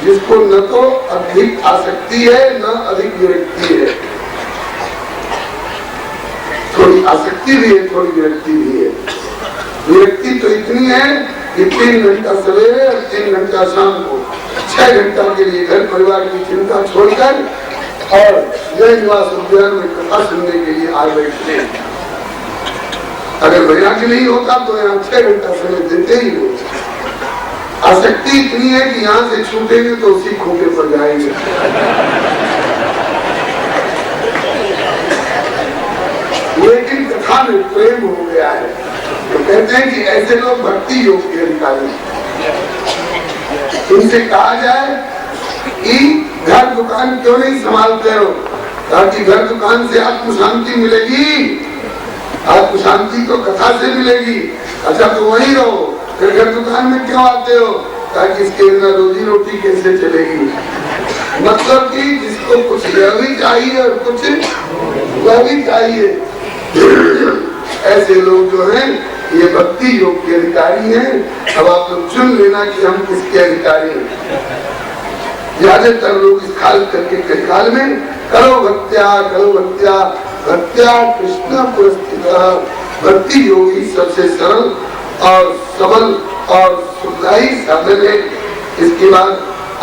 जिसको न तो अधिक आसक्ति है न अधिक विरक्ति है। थोड़ी आसक्ति भी है, थोड़ी विरक्ति भी है। विरक्ति तो इतनी है कि 3 घंटा सवेरे और 3 घंटा शाम को 6 घंटा के लिए घर परिवार की चिंता छोड़कर और जय निवास उद्यान में कथा सुनने के लिए आ बैठते हैं। अगर वैराग्य नहीं होता तो यहाँ 6 घंटा समय देते ही नहीं। आसक्ति इतनी है कि यहाँ से छूटेंगे तो उसी खोखे पर जाएंगे। लेकिन कथा में प्रेम हो गया है तो कहते हैं कि ऐसे लोग भक्ति योग के अधिकारी। इनसे कहा जाए कि घर दुकान क्यों नहीं संभालते हो, ताकि घर दुकान से आपको शांति मिलेगी। आपको शांति तो कथा से मिलेगी। अच्छा तो वहीं रहो, फिर घर दुकान में क्यों आते हो, ताकि इसके बिना रोजी रोटी कैसे चलेगी। मतलब कि जिसको कुछ यह भी चाहिए और कुछ वह भी चाहिए। ऐसे लोग जो हैं ये भक्ति योग के अधिकारी हैं। अब आप लोग चुन लेना कि हम किसके अधिकारी हैं। ज्यादातर लोग इस काल करके काल में करो भक्त्या भक्त्या कृष्ण पुरस्कृत। भक्ति योग ही सबसे सरल और सबल और सुखदायी साधन है। इसके बाद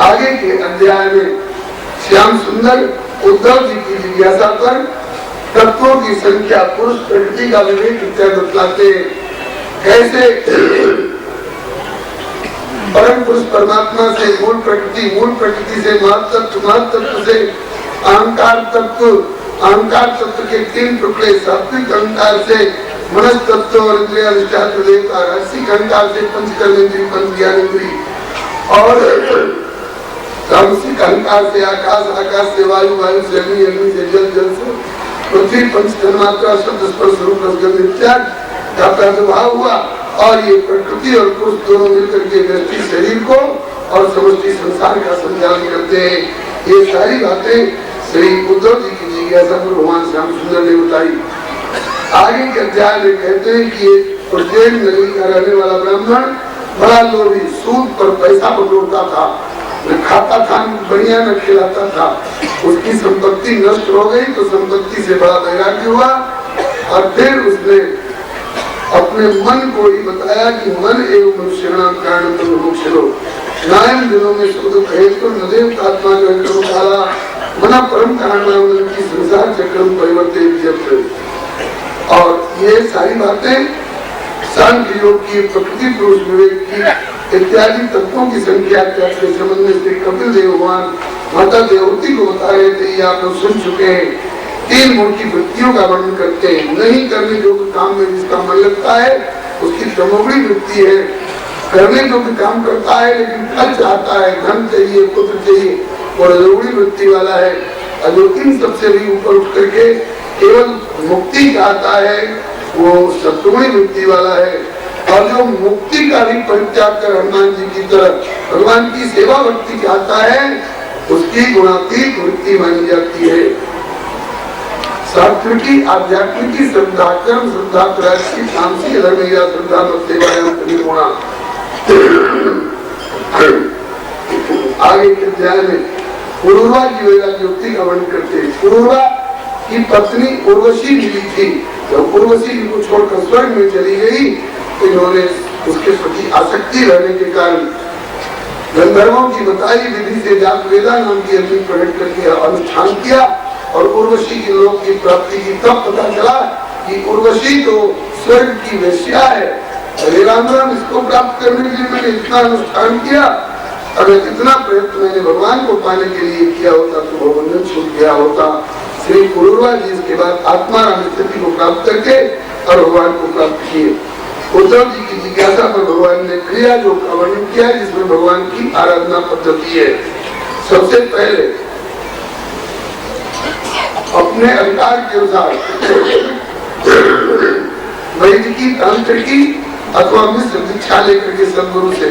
आगे के अध्याय में श्याम सुंदर उद्धव जी की जिज्ञासा पर तत्वों की संख्या, पुरुष प्रकृति का विवेक इत्यादि बतलाते कैसे परम पुरुष परमात्मा से मूल प्रकृति से महत्तत्व से अहंकार तत्व के 3 टुकड़े, सात्विक अहंकार से मनस तत्व और इंद्रियाधिष्ठान देवता, राजसिक अहंकार से पंचकर्मेंद्रिय पंच ज्ञानेंद्रिय और तामसिक अहंकार से आकाश से वायु से अग्नि से जल से पृथ्वी, पंच तन्मात्रा शब्द स्पर्श रूप रसगंध इत्यादि का प्रादुर्भाव हुआ। और ये प्रकृति और पुरुष दोनों मिलकर के व्यक्ति शरीर को और समष्टि संसार का संचालन करते हैं। ये सारी बातें श्री उद्धव जी की जिज्ञासा पर भगवान श्याम सुंदर ने बताई। आगे के अध्याय में कहते हैं कि उज्जैन नगरी का रहने वाला ब्राह्मण बड़ा लोभी, सूद पर पैसा बटोरता था, न खाता था न बढ़िया न खिलाता था। उसकी संपत्ति नष्ट हो गई तो संपत्ति से बड़ा वैराग्य हुआ और फिर उसने अपने मन को ही बताया कि मन एवं मनुष्याणाम कारणम तम मोक्षो नायम दिनों में शुद्ध कहे तो नदेव आत्मा जो काला मना परम कारण की संसार चक्रम परिवर्तित। और ये सारी बातें सांख्य योग की, प्रकृति पुरुष विवेक की इत्यादि तत्वों की संख्या के संबंध में श्री कपिल देव भगवान माता देवती को बता रहे थे। ये आप लोग सुन चुके हैं। 3 मूर्ति वृत्तियों का वर्णन करते हैं। नहीं करने योग्य काम में जिसका मन लगता है उसकी तमोगुणी वृत्ति है। करने योग्य काम करता है लेकिन फल चाहता है, धन चाहिए, पुत्र चाहिए, वो रजोगुणी वृत्ति वाला है। और जो इन सबसे भी ऊपर उठ करके केवल मुक्ति चाहता है वो सत्वगुणी वृत्ति वाला है। और जो मुक्ति का भी परित्याग कर हनुमान जी की तरह भगवान की सेवा भक्ति चाहता है उसकी गुणातीत वृत्ति मानी जाती है। सात्विकी आध्यात्मिकी श्रद्धा, कर्म श्रद्धा, प्रायश्चित, तामसिक धर्म या श्रद्धा निर्गुणा। आगे के अध्याय में पुरुरवा की वैराग्योक्ति का वर्णन करते हैं। पुरुरवा की पत्नी उर्वशी मिली थी। जब उर्वशी को छोड़कर स्वर्ग में चली गई तो इन्होंने उसके प्रति आसक्ति रहने के कारण गंधर्वों की बताई विधि से जात वेदा नाम की अग्नि प्रकट करके अनुष्ठान किया और उर्वशी के लोक की प्राप्ति की तब पता चला कि उर्वशी तो स्वर्ग की वेश्या है। अरे राम राम, इसको प्राप्त करने के लिए मैंने इतना अनुष्ठान किया, अगर इतना प्रयत्न मैंने भगवान को पाने के लिए किया होता तो भगवान छूट गया होता। श्री पुरुरवा जी इसके बाद आत्माराम स्थिति को प्राप्त करके और भगवान को प्राप्त किए। उद्धव जी की जिज्ञासा पर भगवान ने क्रिया योग का वर्णन किया जिसमें भगवान की आराधना पद्धति है। सबसे पहले अपने अधिकार के अनुसार वैदिकी, तांत्रिकी अथवा मिश्र दीक्षा लेकर के सदगुरु से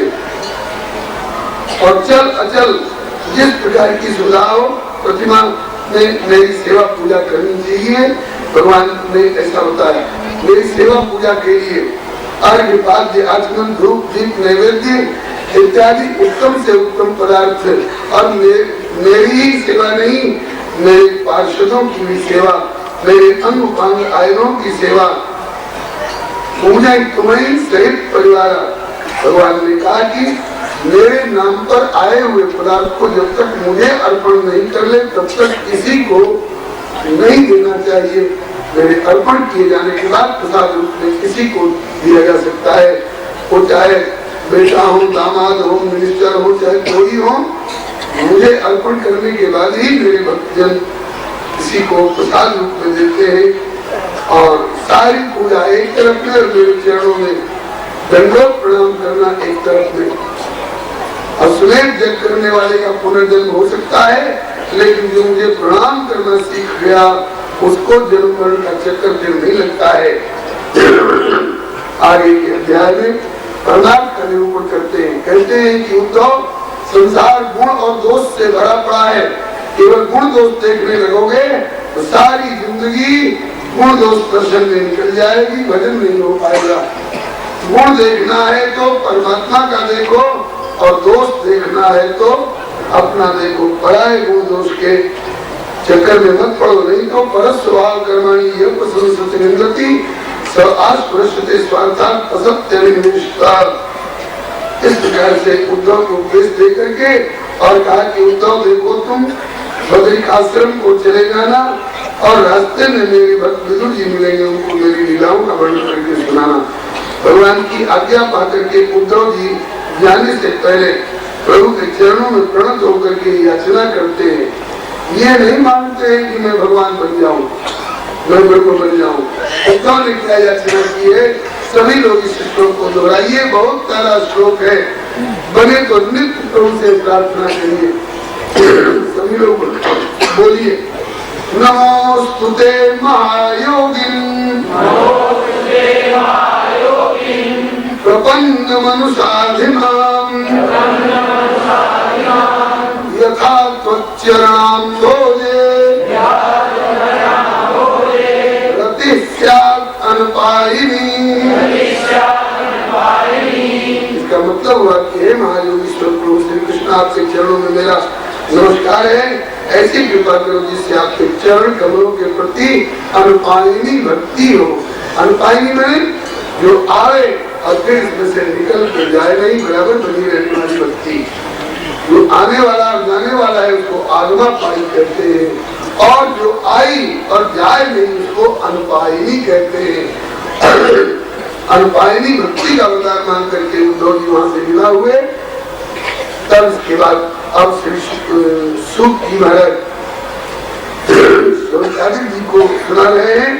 और चल अचल जिस प्रकार की सुविधा हो प्रतिमा में मेरी सेवा पूजा करनी चाहिए। भगवान ने ऐसा बताया। मेरी सेवा पूजा के लिए अर्घ्य, पाद्य, आचमन, धूप, दीप, नैवेद्य इत्यादि उत्तम से उत्तम पदार्थ और मेरी ही सेवा नहीं, मेरे पार्षदों की भी सेवा, मेरे अंग उपांग आयनों की सेवा, पूजा तुम्हें सहित परिवार। भगवान ने कहा कि मेरे नाम पर आए हुए पदार्थ को जब तक मुझे अर्पण नहीं कर ले तब तक किसी को नहीं देना चाहिए। मेरे अर्पण किए जाने के बाद प्रसाद रूप में किसी को दिया जा सकता है, वो चाहे बेटा हो, दामाद हो, मिनिस्टर हो, चाहे कोई हो, मुझे अर्पण करने के बाद ही मेरे भक्तजन किसी को प्रसाद रूप में देते हैं। और सारी पूजा एक तरफ में और मेरे चरणों में दंडवत प्रणाम करना एक तरफ में। असुलेख जग करने वाले का पुनर्जन्म हो सकता है, लेकिन जो मुझे प्रणाम करना सीख गया उसको जन्म मरण का चक्कर फिर नहीं लगता है। आगे के अध्याय में प्रणाम का निरूपण करते हैं, कहते हैं कि उद्धव संसार गुण और दोष से भरा पड़ा है, केवल गुण दोष देखने लगोगे तो सारी जिंदगी गुण दोष दर्शन में निकल जाएगी, भजन नहीं हो पाएगा। गुण देखना है तो परमात्मा का देखो और दोष देखना है तो अपना देखो। पराये गुण दोष के चक्कर में मत पड़ो, नहीं तो परस स्वभाव कर्माणी यह प्रसन्न निंदती आस्पृश्यते स्वार्थात् असत्य निष्ठा। इस प्रकार से उद्धव को उपदेश दे करके और कहा कि उद्धव देखो तुम बद्रिक आश्रम को चले जाना और रास्ते में मेरे भक्त विदुर जी मिलेंगे, उनको मेरी लीलाओं का वर्णन करके सुनाना। भगवान की आज्ञा पाकर के उद्धव जी जाने से पहले प्रभु के चरणों में प्रणत होकर के याचना करते हैं। ये नहीं मानते हैं कि मैं भगवान बन जाऊं, मैं ब्रह्म बन जाऊं। उद्धव ने क्या याचना की है, सभी लोग इस श्लोक को दोहराइए, बहुत सारा श्लोक है, बने तो नित्य प्रभु से प्रार्थना करिए। सभी लोग बोलिए, नमोस्तुते महायोगिन प्रपन्न मनुषाधिनाम यथा त्वच्चरणाम भोजे रति स्यात् अनपायिनी। इसका मतलब हुआ कि हे महायोगीश्वर प्रभु श्री कृष्ण, आपके चरणों में मेरा नमस्कार है, ऐसी कृपा करो जिससे आपके चरण कमलों के प्रति अनुपायिनी भक्ति हो। अनुपायिनी में जो आए और फिर इसमें से निकल के जाए नहीं, बराबर बनी रहने वाली भक्ति। जो आने वाला और जाने वाला है उसको आगमा पाई कहते हैं, और जो आई और जाए नहीं उसको अनुपायिनी कहते हैं। अनुपायिनी भक्ति का अवतार मान करके उद्धव जी वहां से मिला हुए। तब इसके बाद अब श्री सुख जी महाराज जी को सुना रहे हैं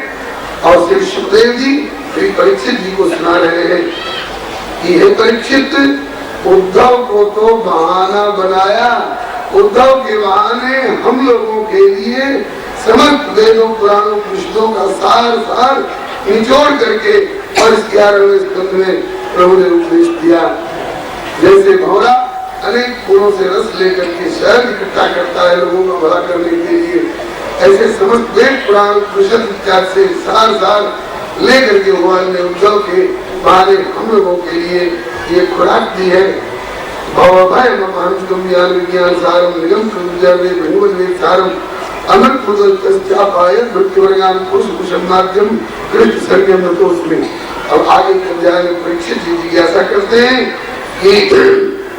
और श्री सुखदेव जी श्री परीक्षित जी को सुना रहे हैं कि हे परीक्षित, उद्धव को तो बहाना बनाया, उद्धव के बहाने हम लोगों के लिए समस्त वेदों पुराणों पुस्तकों का सार निचोड़ करके और इस 11वें स्कंद में प्रभु ने उपदेश दिया। जैसे भौरा अनेक फूलों से रस लेकर के शहद इकट्ठा करता है लोगों का भला करने के लिए, ऐसे समस्त वेद पुराण पुरुषद इत्यादि से सार लेकर के भगवान ने उद्धव के बहाने हम लोगों के लिए ये खुराक दी है। भय ज्ञान विज्ञान सारम निगम सारम अमृत मृत्युवर्गान पुरुष कुशमाध्यम कृष्ण सर्गम तो उसमें। अब आगे अध्याय में परीक्षित जी जिज्ञासा करते हैं कि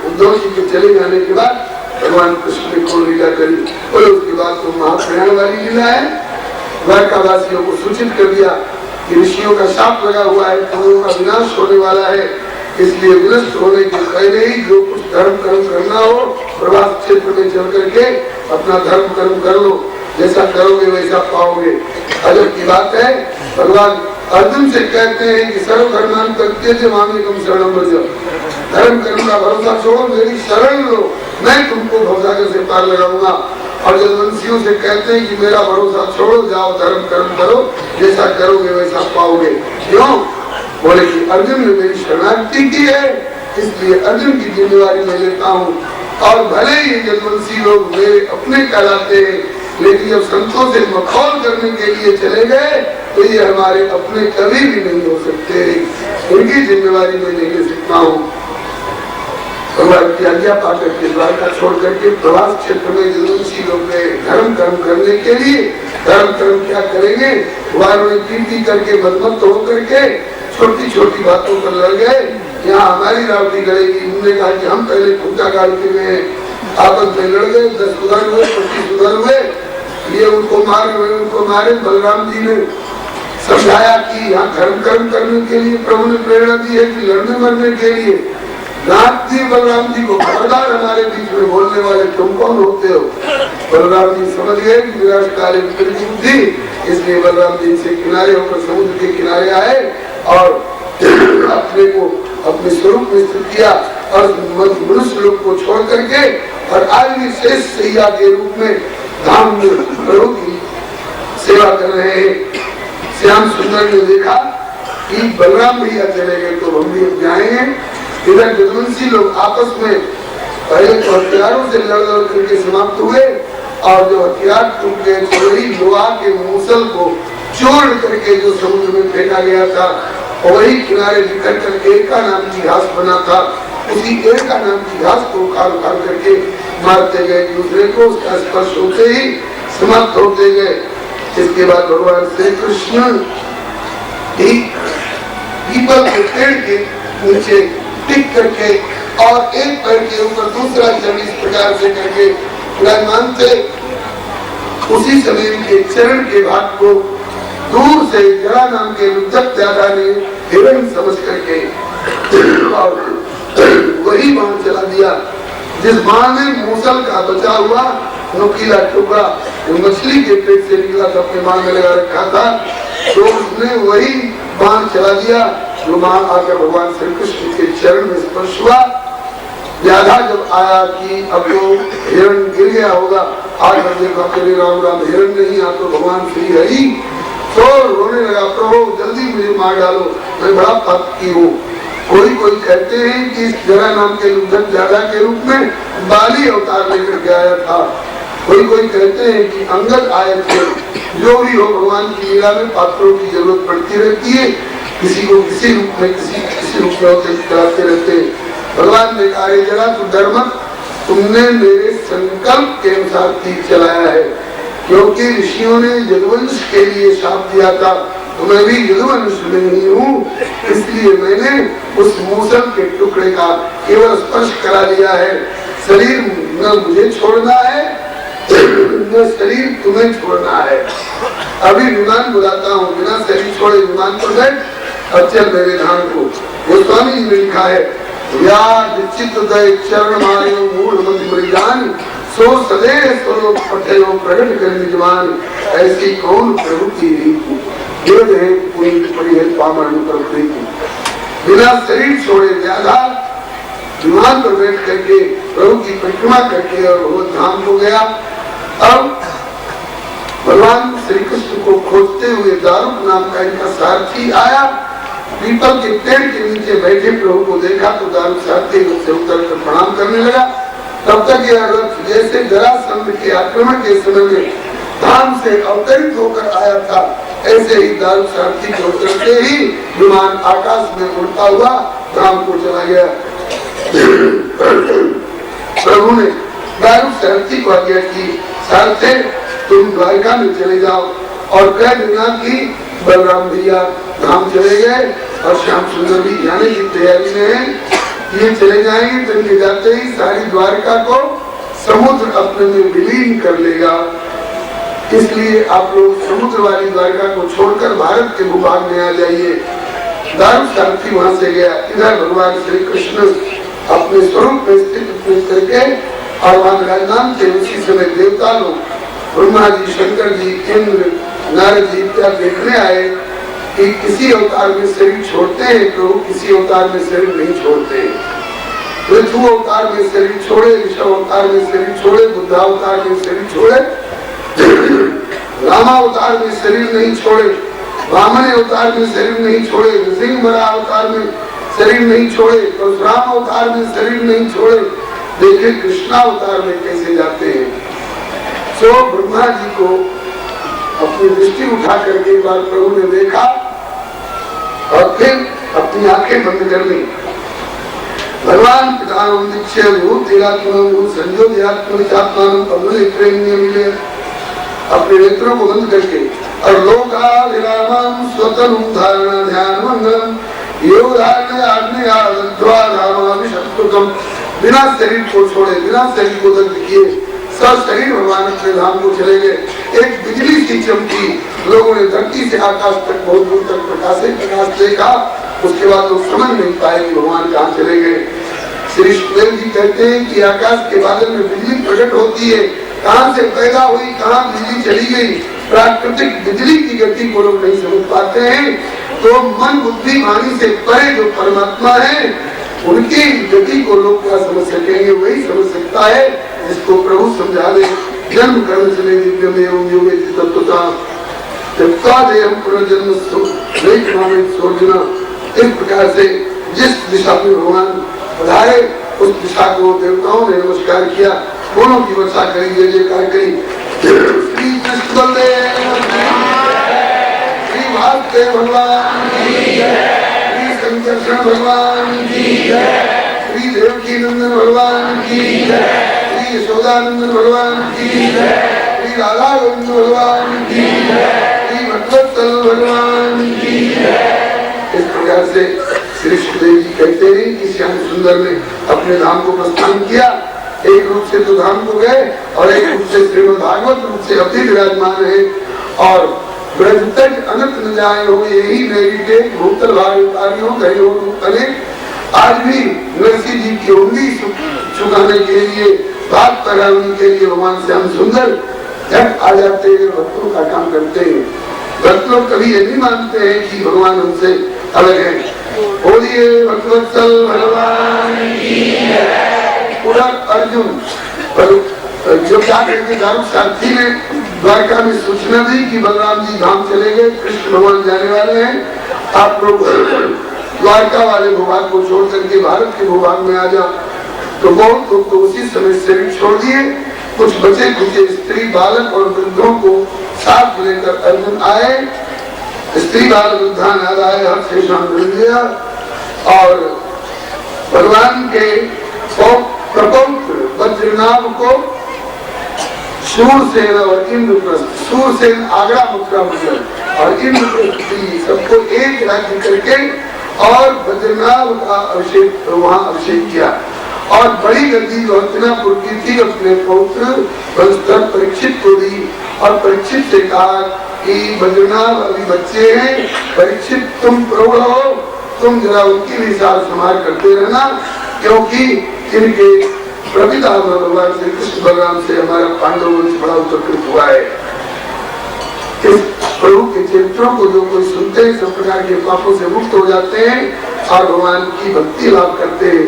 उद्धव जी के चले जाने के बाद भगवान कृष्ण ने कौन लीला करी। बोले उसके बाद तो महाप्रयाण वाली लीला है। द्वारकावासियों को सूचित कर दिया कि ऋषियों का शाप लगा हुआ है, कौरवों का विनाश होने वाला है, इसलिए विनष्ट होने के पहले ही जो कुछ धर्म कर्म करना हो प्रवास क्षेत्र में चल करके अपना धर्म कर्म कर लो, जैसा करोगे वैसा पाओगे। अजब की बात है, भगवान अर्जुन से कहते हैं कि सर्व धर्मान करते थे मामी तुम शरण बचो, धर्म कर्म का भरोसा छोड़ो, मेरी शरण लो, मैं तुमको भवसागर से पार लगाऊंगा। और जलवंशियों से कहते हैं कि मेरा भरोसा छोड़ो, जाओ धर्म कर्म करो, जैसा करोगे वैसा पाओगे। क्यों? बोले कि अर्जुन ने मेरी शरणागति की है, इसलिए अर्जुन की जिम्मेवारी मैं लेता हूँ। और भले ही जलवंशी लोग मेरे अपने कहलाते हैं, लेकिन जब संतों से मखौल करने के लिए चले गए तो ये हमारे अपने कभी भी नहीं हो सकते, उनकी जिम्मेवारी मैं नहीं ले सकता हूँ। भगवान की आज्ञा पाकर के द्वारका छोड़ करके प्रवास क्षेत्र में जदुवंशी लोग गए धर्म कर्म करने के लिए। धर्म कर्म क्या करेंगे, भगवान ने कीर्ति करके मदमस्त होकर के छोटी छोटी बातों पर लड़ गए। यहाँ हमारी रावटी गड़ेगी, उन्होंने कहा कि हम पहले खूंटा गाड़ते हुए आपस में लड़ गए, 10 उधर हुए 25 उधर हुए, ये उनको मारे। बलराम जी ने समझाया कि यहाँ धर्म कर्म करने के लिए प्रभु ने प्रेरणा दी है कि लड़ने मरने के लिए। नाथ जी बलराम जी को खबरदार, हमारे बीच में बोलने वाले तुम कौन होते हो। बलराम जी समझ गए कि विराट काले बुद्धि, इसलिए बलराम जी से किनारे होकर समुद्र के किनारे आए और अपने को अपने स्वरूप में स्थित किया और मनुष्य लोग को छोड़ करके और आज भी शेष सैया के रूप में धाम में प्रभु की सेवा कर रहे हैं। श्याम सुंदर ने देखा कि बलराम भैया चले गए तो हम भी जाएंगे। इधर जदुवंशी लोग आपस में पहले तो हथियारों से लड़ करके समाप्त हुए और जो हथियार टूट गए तो वही लोहा के मूसल को चोड़ करके जो समुद्र में फेंका गया था वही किनारे निकल कर एका नाम की घास बना था, उसी एका नाम की घास को उखाड़ करके मारते गए दूसरे को, उसका स्पर्श होते ही समाप्त होते गए। इसके बाद भगवान श्री कृष्ण पीपल के पेड़ के नीचे टिक करके और एक पैर के ऊपर दूसरा चरण इस प्रकार से करके विराजमान थे। उसी समय के चरण के भाग को दूर से जरा नाम के रुद्रक दादा ने हिरण समझ करके और वही बाण चला दिया, जिस बाण में मूसल का बचा हुआ नुकीला टुकड़ा मछली के पेट से निकला था अपने बाण में लगा रखा था, तो उसने वही बाण चला दिया जो बाण आकर भगवान श्री कृष्ण के चरण में स्पर्श हुआ। ज्यादा जब आया कि अब तो हिरण गिर गया होगा, आकर देखा तेरे राम राम हिरण नहीं आ तो भगवान श्री हरि तो रोने लगा, प्रभु जल्दी मुझे मार डालो, मैं बड़ा पाप की हूँ। कोई कहते हैं कि इस जरा नाम के लुब्धक ज्यादा के रूप में बाली अवतार लेकर के आया था, कोई कहते हैं कि अंगद आए थे। जो भी हो भगवान की लीला में पात्रों की जरूरत पड़ती रहती है, किसी को किसी रूप में किसी रूप में चलाते रहते हैं। भगवान ने कहा जरा तू डर मत, तुमने मेरे संकल्प के अनुसार तीर चलाया है, क्योंकि ऋषियों ने यदुवंश के लिए शाप दिया था, तो मैं भी यदुवंश में ही हूँ, इसलिए मैंने उस मूसल के टुकड़े का केवल स्पर्श करा लिया है। शरीर न मुझे छोड़ना है न शरीर तुम्हें छोड़ना है। अभी विमान बुलाता हूँ, बिना शरीर छोड़े विमान पर बैठ और चल मेरे धाम को। गोस्वामी जी ने लिखा है चरण मायो मूल मृजान सो सदैव स्वरूप पठयो प्रकट कर निजमान, ऐसी कौन प्रभु की रीति बिना शरीर छोड़े ज्यादा विमान पर बैठ करके प्रभु की परिक्रमा करके और वो धाम को गया। अब भगवान श्री कृष्ण को खोजते हुए दारुक नाम का इनका सारथी आया, पीपल के पेड़ के नीचे बैठे प्रभु को देखा तो दारुक सारथी से उतर कर प्रणाम करने लगा। तब तक यह रथ जैसे जरासंध के आक्रमण के समय में धाम से अवतरित होकर आया था, ऐसे ही दारुक सारथी के उतरते ही विमान आकाश में उड़ता हुआ धाम को चला गया। प्रभु ने दारुक सारथी को आज्ञा की, सारथे तुम द्वारका में चले जाओ, और कह देना कि बलराम भैया धाम चले गए और श्याम सुंदर भी जाने की तैयारी में है, ये चले जाएंगे तो इनके जाते ही सारी द्वारका को समुद्र अपने में विलीन कर लेगा, इसलिए आप लोग समुद्र वाली द्वारका को छोड़कर भारत के भूभाग में आ जाइए। दारुक सारथी वहां से गया। इधर भगवान श्री कृष्ण अपने स्वरूप में स्थित करके और वहां विराजमान थे। उसी समय देवता लोग ब्रह्मा जी, शंकर जी, इंद्र, नारद जी इत्यादि देखने आए कि किसी अवतार में शरीर छोड़ते हैं तो किसी अवतार में शरीर नहीं छोड़ते। पृथ्वी अवतार में शरीर छोड़े, ऋषभ अवतार में शरीर छोड़े, बुद्ध अवतार में शरीर छोड़े, रामा अवतार में शरीर नहीं छोड़े, वामन अवतार में शरीर नहीं छोड़े, नृसिंह मरा अवतार में शरीर नहीं छोड़े, परशुराम अवतार में शरीर नहीं छोड़े। देखिए कृष्णा अवतार में कैसे जाते हैं। सो ब्रह्मा जी को अपनी दृष्टि उठा करके एक बार प्रभु ने देखा और फिर अपनी आंखें बंद कर ली। भगवान पितामहं दीक्षे भूतेरात्मनं संयोजयात्मनिचात्मानं पद्मनेत्रेण्य मिले। अपने नेत्रों को बंद करके और लोका विरामं स्वतनुं धारणा ध्यान मंगलम योग धारण आग्नेय आद्वा रामाभिषेकम। बिना शरीर को छोड़े, बिना शरीर को दग्ध किए सब शरीर भगवान अपने धाम को चले गए। एक बिजली सी चमकी, लोगों ने धरती से आकाश तक बहुत दूर तक प्रकाश देखा। उसके बाद लोग समझ नहीं पाए कि भगवान कहाँ चले गए। श्री सुखदेव जी कहते हैं कि आकाश के बादल में बिजली प्रकट होती है, कहाँ से पैदा हुई, कहाँ बिजली चली गई। प्राकृतिक बिजली की गति को लोग नहीं समझ पाते हैं। तो मन बुद्धि वाणी से परे जो परमात्मा है, उनकी गति को लोग क्या समझ सकेंगे, वही समझ सकता है जिसको प्रभु समझा दे। जन्म कर्म चले दिव्य में योगे तत्वता पुनर्जन्म सोचना। इस प्रकार से जिस दिशा में भगवान पधारे उस दिशा को देवताओं ने नमस्कार किया, फूलों की वर्षा करी, जय जयकार करी। श्री कृष्ण बलदेव, श्री वासुदेव भगवान की जय, श्री संकर्षण भगवान की जय, श्री देवकी नंदन भगवान की जय, श्री यशोदानंदन भगवान की जय, श्री राधा गोविंद भगवान की जय, श्री भगवत्सल भगवान की जय। इस प्रकार से श्री सुखदेव जी कहते हैं कि श्याम सुंदर ने अपने धाम को प्रस्थान किया। एक रूप से तो धाम को गए और एक रूप से श्रीमद् भागवत रूप से अभी विराजमान है। और ब्रज तक अनंत न जाए हो, यही मेरी टेक भूतल भाग्यकारियों कहे हो अनेक। आज भी नरसिंह जी की उंगली चुकाने के लिए, बात कराने के लिए भगवान श्याम सुंदर जब आ जाते हैं, भक्तों का काम करते हैं। भक्त लोग कभी ये नहीं मानते हैं कि भगवान हमसे अलग है। बोलिए भगवत्सल भगवान की जय। पूरा अर्जुन जो जाकर के दारू सारथी ने द्वारका में सूचना दी कि बलराम जी धाम चले गए, कृष्ण भगवान जाने वाले हैं, आप लोग द्वारका वाले भूभाग को छोड़ करके भारत के भूभाग में आ जाओ। तो बहुत लोग तो उसी समय शरीर छोड़ दिए। कुछ बचे खुचे स्त्री बालक और वृद्धों को साथ लेकर अर्जुन आए। स्त्री बालक वृद्धान आए, हर से मिल गया और भगवान के प्रपौत्र वज्रनाभ को सूरसेन और इंद्रप्रस्थ, सूरसेन आगरा मथुरा मंडल और इंद्रप्रस्थ सबको एक राज्य करके और वज्रनाभ का अभिषेक वहाँ अभिषेक किया। और बड़ी गद्दी जो हस्तिनापुर की थी अपने पौत्र परीक्षित को दी और परीक्षित से कहा कि वज्रनाभ अभी बच्चे हैं, परीक्षित तुम प्रौढ़ हो, तुम जरा उनकी भी सार संभाल करते रहना, क्योंकि इनके प्रपिता भगवान श्री कृष्ण बलराम से हमारा पांडव वंश बड़ा उपकृत हुआ है। इस प्रभु के चरित्रों को जो कोई सुनते हैं सब प्रकार के पापों से मुक्त हो जाते हैं और भगवान की भक्ति लाभ करते हैं।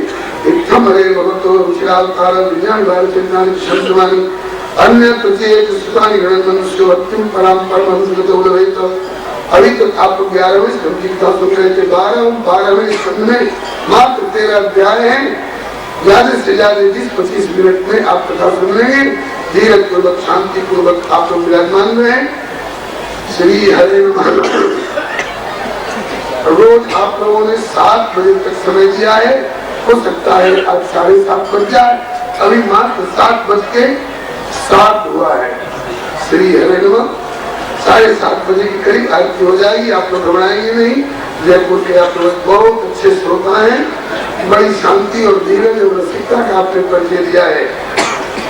इत्थम हरे भगवतो विशालकार विज्ञान भारत शब्दवाणी अन्य प्रत्येक सुतानि गणन मनुष्य भक्तिम परम परमहंस उलवेत। अभी तक आप लोग 11वें स्कंद की कथा सुन रहे थे। 12वें स्कंद में मात्र 13 अध्याय है। ज्यादा से ज्यादा 20-25 मिनट में आप कथा सुन लेंगे। धीरज पूर्वक शांति पूर्वक आप लोग विराजमान रहे। श्री हरे रोज आप लोगों ने 7 बजे तक समय दिया है, हो सकता है अब 7:30 बज जाए। अभी मात्र 7:07 हुआ है। श्री हरे नमः। 7:30 बजे के करीब आरती हो जाएगी। आप लोग घबराएंगे नहीं। जयपुर के आप लोग बहुत अच्छे श्रोता हैं। बड़ी शांति और धीरज और रसिकता का आपने परिचय दिया है।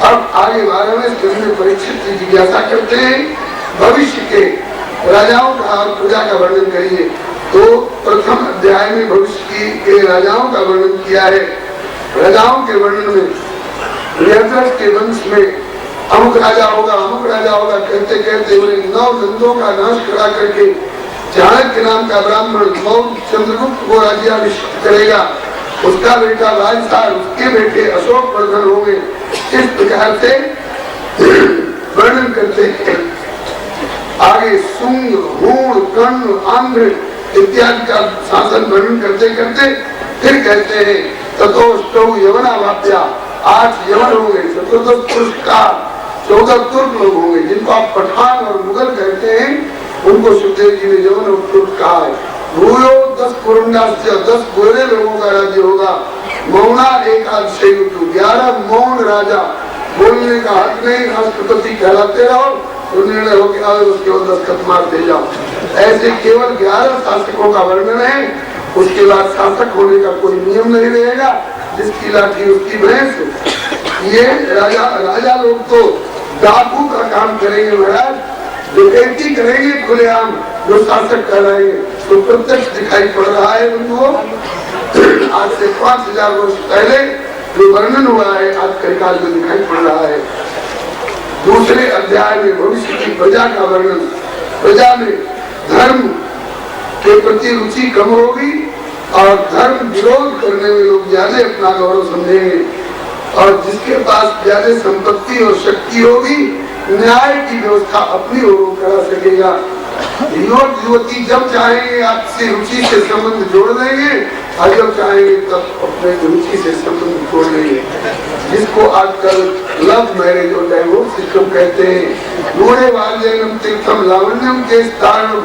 अब आगे 12वें स्कंद में परीक्षित की जिज्ञासा करते हैं, भविष्य के राजाओं का और प्रजा का वर्णन करिए। तो प्रथम अध्याय में भविष्य के राजाओं का वर्णन किया है। राजाओं के वर्णन में यज्ञ के वंश में अमुक राजा होगा, अमुक राजा होगा कहते कहते उन्हें 9 नंदों का नाश करा करके चाणक्य नाम का ब्राह्मण चंद्रगुप्त को राज्याभिषेक करेगा। उसका बेटा राजसार, उसके बेटे अशोक वर्धन होंगे। इस प्रकार से वर्णन करते हैं। आगे सुंग, हूण, कर्ण, आंध्र इत्यादि का शासन वर्णन करते करते फिर कहते हैं तथोष्टौ यवनावाप्या, 8 यवन होंगे, 14 पुरस्कार, 14 तुर्क लोग होंगे जिनको आप पठान और मुगल कहते हैं। उनको सुखदेव जी ने यवन और तुर्क कहा है। भूयो 10 कुरुंडा से 10 गोरे लोगों का राज्य होगा। मौना एकादशी 11 मौन राजा, बोलने का हक नहीं, राष्ट्रपति कहलाते रहो तो निर्णय हो गया उसके बाद दस्तखत मार दे जाओ। ऐसे केवल 11 शासकों का वर्णन है। उसके बाद शासक होने का कोई नियम नहीं रहेगा, जिसकी लाठी उसकी भैंस। ये राजा लोग तो डाकू का काम करेंगे महाराज, डकैती करेंगे खुलेआम, जो शासक कहलाएंगे। तो प्रत्यक्ष दिखाई पड़ रहा है उनको। आज से 5000 वर्ष पहले जो वर्णन हुआ है आज कलिकाल में दिखाई पड़ रहा है। दूसरे अध्याय में भविष्य की प्रजा का वर्णन। प्रजा में धर्म के प्रति रुचि कम होगी और धर्म विरोध करने में लोग ज्यादा अपना गौरव समझेंगे, और जिसके पास ज्यादा संपत्ति और शक्ति होगी न्याय की व्यवस्था अपनी ओर करा सकेगा। युवक युवती जब चाहेंगे आपसे रुचि से संबंध जोड़ देंगे, और जब चाहेंगे तब अपने रुचि से संबंध जोड़ लेंगे। जिसको आजकल लव मैरिज और डाइवोर्स सिस्टम कहते हैं। नूरे वाल्यम तीर्थम लावण्यम केस तारणम,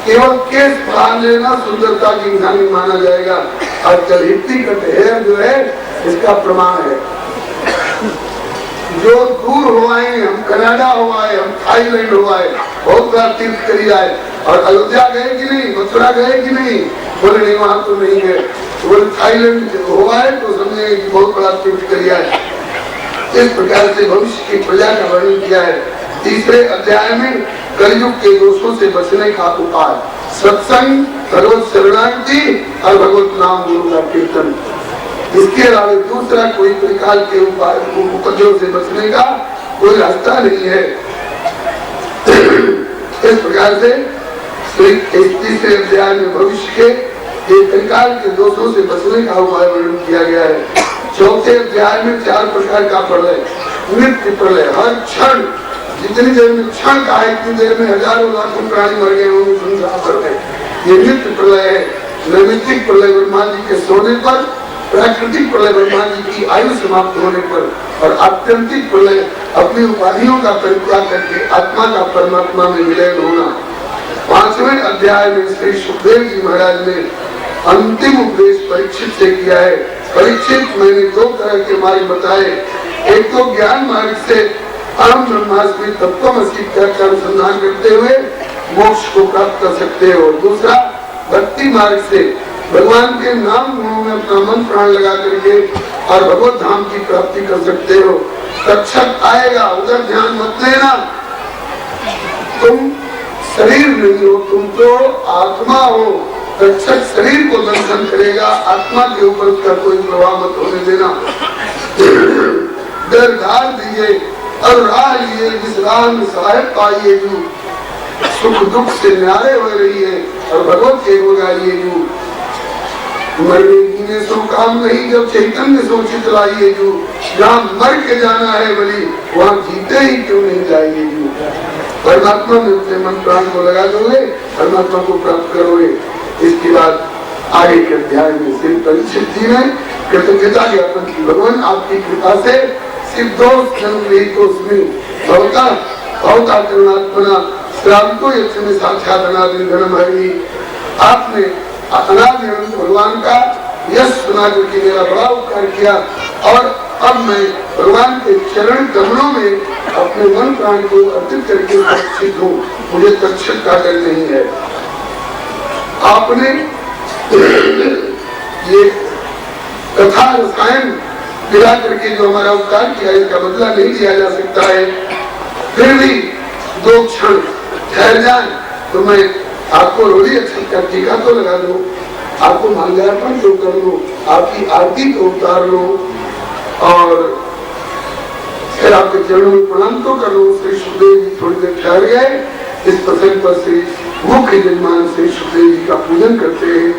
केवल केस बांध लेना सुंदरता की निशानी माना जाएगा। आजकल हिप्पी कट हेयर जो है इसका प्रमाण है। जो दूर हुआए, हम कनाडा हुआए, हम थाईलैंड हुआए, बहुत बार तीर्थ करी आए, और अयोध्या गए कि नहीं, मथुरा गए कि नहीं, बोले नहीं वहां तो नहीं गए। बोले थाईलैंड हुआए तो समझे बहुत बड़ा तीर्थ करी आए। इस प्रकार से भविष्य की प्रजा का वर्णन किया है। तीसरे अध्याय में कलयुग के दोषों से बचने का उपाय, सत्संग, भगवत शरणागति और भगवत नाम गुरु का कीर्तन। इसके अलावा दूसरा कोई प्रकार के उपाय उपद्रव से बचने का कोई रास्ता नहीं है। इस प्रकार से तीसरे अध्याय में भविष्य के एक प्रकार के दोषों से बचने का उपाय वर्णन किया गया है। चौथे अध्याय में 4 प्रकार का प्रलय, मृत्यु प्रलय, हर क्षण जितनी देर में क्षण का है इतनी देर में हजारों लाखों प्राणी मर गए होंगे संसार में, ये मृत्यु प्रलय है। नैमित्तिक प्रलय ब्रह्मा जी के सोने पर, प्राकृतिक प्रलय ब्रह्मा जी की आयु समाप्त होने पर, और आत्यंतिक प्रलय अपनी उपाधियों का परित्याग करके आत्मा का परमात्मा में विलय होना। 5वें अध्याय में श्री सुखदेव जी महाराज ने अंतिम उपदेश परीक्षित से किया है। परीक्षित मैंने 2 तरह के मार्ग बताए, एक तो ज्ञान मार्ग से अहम ब्रह्मास्मि तत्त्वमसि का अनुसंधान करते हुए मोक्ष को प्राप्त कर सकते हो, दूसरा भक्ति मार्ग से भगवान के नाम गुणों में अपना मन प्राण लगा करके और भगवत धाम की प्राप्ति कर सकते हो। तक्षक आएगा, उधर ध्यान मत लेना, तुम शरीर नहीं हो, तुम तो आत्मा हो। तक्षक शरीर को दर्शन करेगा, आत्मा के ऊपर उसका कोई प्रभाव मत होने देना। डर ढाल दीजिए और राह लिए, जिस राह में सहायक पाइए, जो सुख दुख से न्यारे हो रही है और भगवत के गुण गाइए। जो मरने जीने सो काम नहीं, जब चैतन्य सोचित लाइए। जो जहाँ मर के जाना है बलि, वहाँ जीते ही क्यों नहीं जाइए। जो परमात्मा में अपने मन प्राण को लगा दोगे, परमात्मा को प्राप्त करोगे। इसके बाद आगे के अध्याय में श्री परीक्षित जी ने कृतज्ञता ज्ञापन की, भगवान आपकी कृपा से सिद्धोष जन्मोस्मि भवता भवता करुणात्मना श्रावको यक्षमे साक्षात अनादिर्घनम हरि। आपने अनादि अनंत भगवान का यश सुना करके मेरा बड़ा उपकार किया, और अब मैं भगवान के चरण कमलों में अपने मन प्राण को अर्पित करके सुरक्षित हूँ, मुझे तक्षक का डर नहीं है। आपने ये कथा रसायन गिरा करके जो हमारा उपकार किया, इसका बदला नहीं लिया जा सकता है। फिर भी 2 क्षण ठहर जाए तो मैं आपको रोली अक्षत का टीका तो लगा दो, आपको माल्यार्पण तो कर लो, आपकी आरती को उतार लो, और फिर आपके चरणों में प्रणाम तो कर लो। श्री सुखदेव जी थोड़ी देर ठहर गए। इस प्रसंग पर श्री मुख्य यजमान श्री सुखदेव जी का पूजन करते हैं।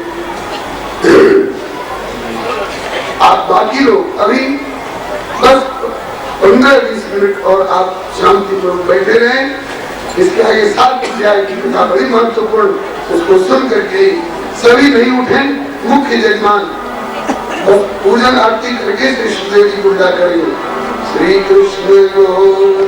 आप बाकी लोग अभी बस 15-20 मिनट और आप शांतिपूर्वक बैठे रहें। इसके आगे 7 अध्याय की कथा बड़ी महत्वपूर्ण, उसको सुन करके सभी नहीं उठे, मुख्य यजमान बस पूजन आरती करके श्री सुखदेव जी को विदा करेंगे। श्री कृष्ण गोविंद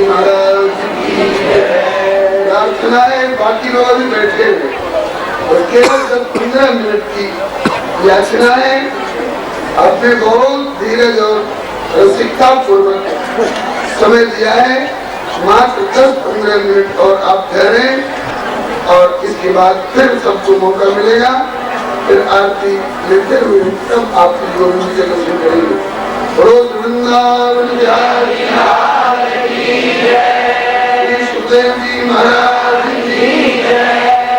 महाराज प्रार्थनाएं बाकी लोग भी बैठे हैं और केवल 10-15 मिनट की याचनाएं आपने बहुत धीरज और रसिकता पूर्वक समय दिया है। मात्र 10-15 मिनट और आप ठहरे और इसके बाद फिर सबको मौका मिलेगा। फिर आरती लेते हुए तब आपकी गोविंद के दर्शन करेंगे। रोज वृंदावन बिहारी श्री सुखदेव जी महाराज की